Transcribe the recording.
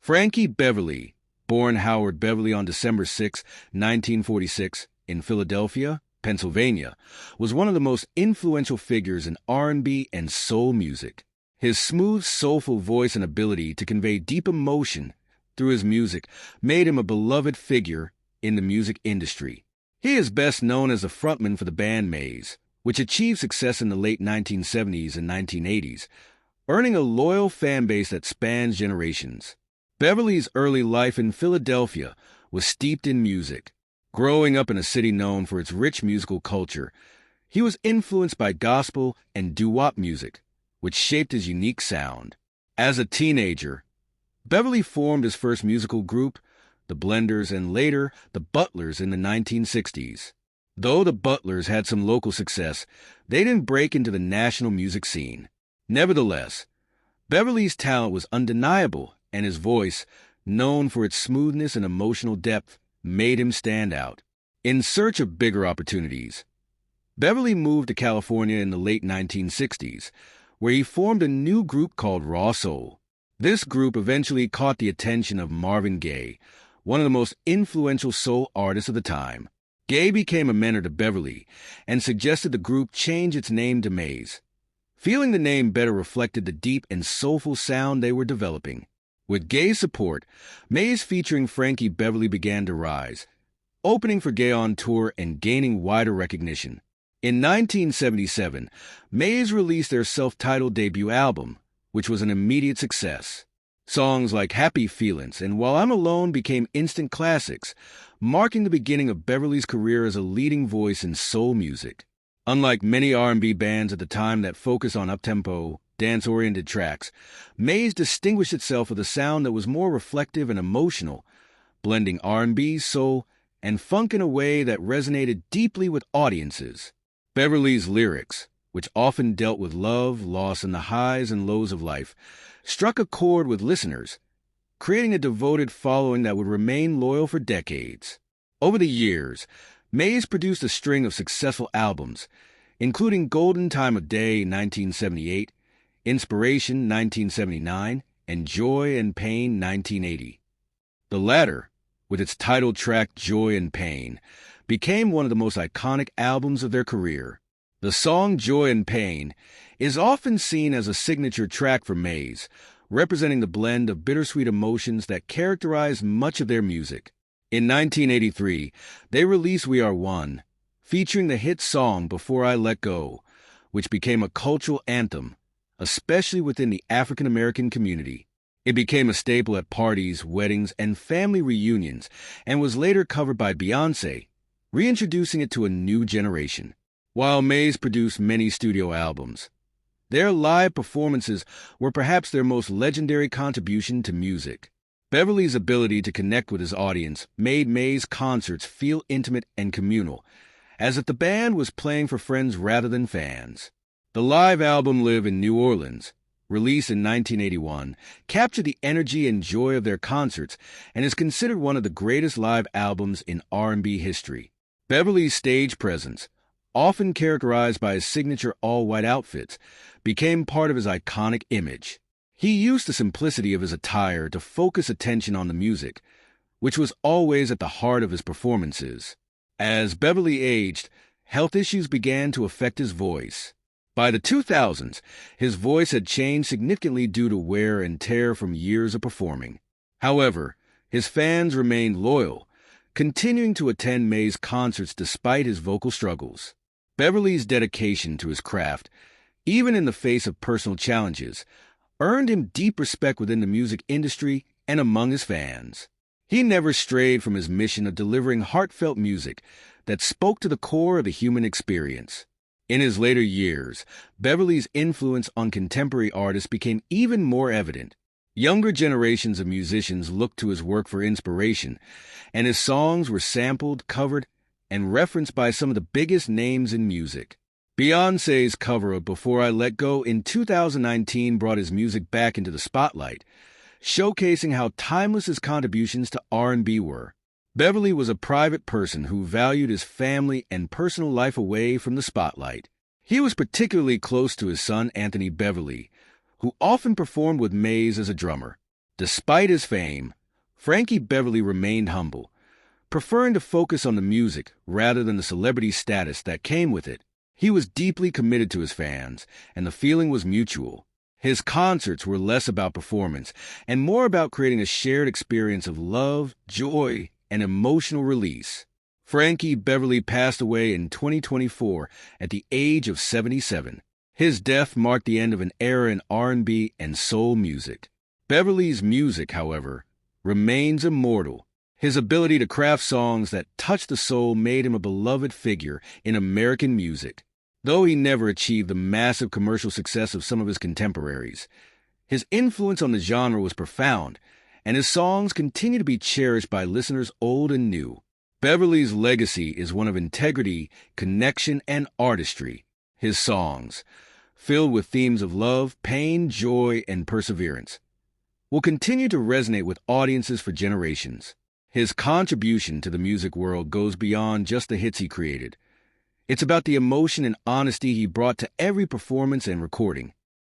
Frankie Beverly, born Howard Beverly on December 6, 1946, in Philadelphia, Pennsylvania, was one of the most influential figures in R&B and soul music. His smooth, soulful voice and ability to convey deep emotion through his music made him a beloved figure in the music industry. He is best known as a frontman for the band Maze, which achieved success in the late 1970s and 1980s, earning a loyal fan base that spans generations. Beverly's early life in Philadelphia was steeped in music. Growing up in a city known for its rich musical culture, he was influenced by gospel and doo-wop music, which shaped his unique sound. As a teenager, Beverly formed his first musical group, the Blenders, and later the Butlers in the 1960s. Though the Butlers had some local success, they didn't break into the national music scene. Nevertheless, Beverly's talent was undeniable, and his voice, known for its smoothness and emotional depth, made him stand out. In search of bigger opportunities, Beverly moved to California in the late 1960s, where he formed a new group called Raw Soul. This group eventually caught the attention of Marvin Gaye, one of the most influential soul artists of the time. Gaye became a mentor to Beverly and suggested the group change its name to Maze, feeling the name better reflected the deep and soulful sound they were developing. With Gaye's support, Maze featuring Frankie Beverly began to rise, opening for Gaye on tour and gaining wider recognition. In 1977, Maze released their self-titled debut album, which was an immediate success. Songs like Happy Feelin's and While I'm Alone became instant classics, marking the beginning of Beverly's career as a leading voice in soul music. Unlike many R&B bands at the time that focused on up-tempo, dance-oriented tracks, Maze distinguished itself with a sound that was more reflective and emotional, blending R&B, soul, and funk in a way that resonated deeply with audiences. Beverly's lyrics, which often dealt with love, loss, and the highs and lows of life, struck a chord with listeners, creating a devoted following that would remain loyal for decades. Over the years, Maze produced a string of successful albums, including Golden Time of Day 1978, Inspiration 1979, and Joy and Pain 1980. The latter, with its title track Joy and Pain, became one of the most iconic albums of their career. The song Joy and Pain is often seen as a signature track for Maze, representing the blend of bittersweet emotions that characterize much of their music. In 1983, they released We Are One, featuring the hit song Before I Let Go, which became a cultural anthem, especially within the African American community. It became a staple at parties, weddings, and family reunions, and was later covered by Beyoncé, reintroducing it to a new generation. While Maze produced many studio albums, their live performances were perhaps their most legendary contribution to music. Beverly's ability to connect with his audience made Maze concerts feel intimate and communal, as if the band was playing for friends rather than fans. The live album Live in New Orleans, released in 1981, captured the energy and joy of their concerts and is considered one of the greatest live albums in R&B history. Beverly's stage presence, often characterized by his signature all-white outfits, became part of his iconic image. He used the simplicity of his attire to focus attention on the music, which was always at the heart of his performances. As Beverly aged, health issues began to affect his voice. By the 2000s, his voice had changed significantly due to wear and tear from years of performing. However, his fans remained loyal, continuing to attend Maze concerts despite his vocal struggles. Beverly's dedication to his craft, even in the face of personal challenges, earned him deep respect within the music industry and among his fans. He never strayed from his mission of delivering heartfelt music that spoke to the core of the human experience. In his later years, Beverly's influence on contemporary artists became even more evident. Younger generations of musicians looked to his work for inspiration, and his songs were sampled, covered, and referenced by some of the biggest names in music. Beyoncé's cover of Before I Let Go in 2019 brought his music back into the spotlight, showcasing how timeless his contributions to R&B were. Beverly was a private person who valued his family and personal life away from the spotlight. He was particularly close to his son Anthony Beverly, who often performed with Maze as a drummer. Despite his fame, Frankie Beverly remained humble, preferring to focus on the music rather than the celebrity status that came with it. He was deeply committed to his fans, and the feeling was mutual. His concerts were less about performance and more about creating a shared experience of love, joy, and emotional release. Frankie Beverly passed away in 2024 at the age of 77. His death marked the end of an era in R&B and soul music. Beverly's music, however, remains immortal. His ability to craft songs that touch the soul made him a beloved figure in American music. Though he never achieved the massive commercial success of some of his contemporaries, his influence on the genre was profound, and his songs continue to be cherished by listeners old and new. Beverly's legacy is one of integrity, connection, and artistry. His songs, filled with themes of love, pain, joy, and perseverance, will continue to resonate with audiences for generations. His contribution to the music world goes beyond just the hits he created. It's about the emotion and honesty he brought to every performance and recording.